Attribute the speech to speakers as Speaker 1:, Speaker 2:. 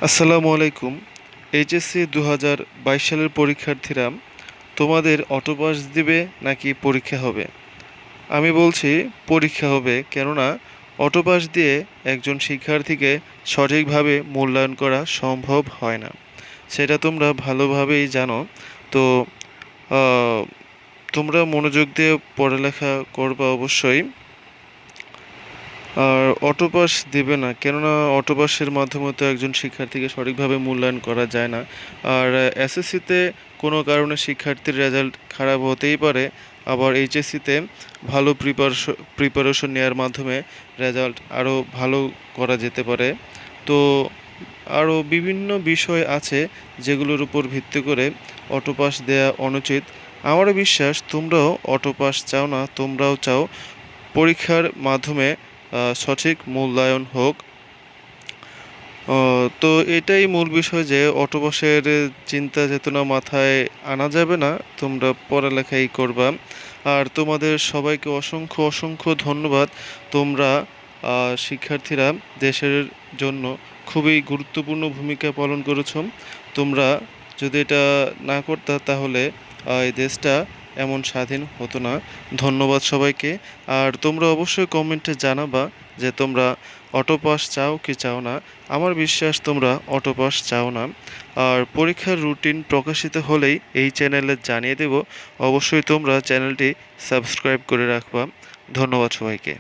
Speaker 1: আসসালামু আলাইকুম। এইচএসসি 2022 সালের পরীক্ষার্থীরা তোমাদের অটোপাস দিবে নাকি পরীক্ষা হবে? আমি বলছি পরীক্ষা হবে, কেননা অটোপাস দিয়ে একজন শিক্ষার্থীকে সঠিকভাবে মূল্যায়ন করা সম্ভব হয় না। সেটা তোমরা ভালোভাবেই জানো। তো তোমরা মনোযোগ দিয়ে পড়ালেখা করবা অবশ্যই। আর অটোপাস দেবে না, কেননা অটোপাসের মাধ্যমে তো একজন শিক্ষার্থীকে সঠিকভাবে মূল্যায়ন করা যায় না। আর এসএসসিতে কোনো কারণে শিক্ষার্থীর রেজাল্ট খারাপ হতেই পারে, আবার এইচএসসিতে ভালো প্রিপারেশন নেওয়ার মাধ্যমে রেজাল্ট আরও ভালো করা যেতে পারে। তো আরও বিভিন্ন বিষয় আছে যেগুলোর উপর ভিত্তি করে অটোপাস দেয়া অনুচিত। আমার বিশ্বাস তোমরাও অটোপাস চাও না, তোমরাও চাও পরীক্ষার মাধ্যমে সঠিক মূল্যায়ন হোক। তো এটাই মূল বিষয় যে অটোপাসের চিন্তা চেতনা মাথায় আনা যাবে না, তোমরা পড়ালেখাই করবা। আর তোমাদের সবাইকে অসংখ্য অসংখ্য ধন্যবাদ। তোমরা শিক্ষার্থীরা দেশের জন্য খুবই গুরুত্বপূর্ণ ভূমিকা পালন করেছ। তোমরা যদি এটা না করতা তাহলে এই দেশটা এমন স্বাধীন হতো না। ধন্যবাদ সবাইকে। আর তোমরা অবশ্যই কমেন্টে জানাবা যে তোমরা অটোপাস চাও কি চাও না। আমার বিশ্বাস তোমরা অটোপাস চাও না। আর পরীক্ষার রুটিন প্রকাশিত হলেই এই চ্যানেলে জানিয়ে দেব। অবশ্যই তোমরা চ্যানেলটি সাবস্ক্রাইব করে রাখবা। ধন্যবাদ সবাইকে।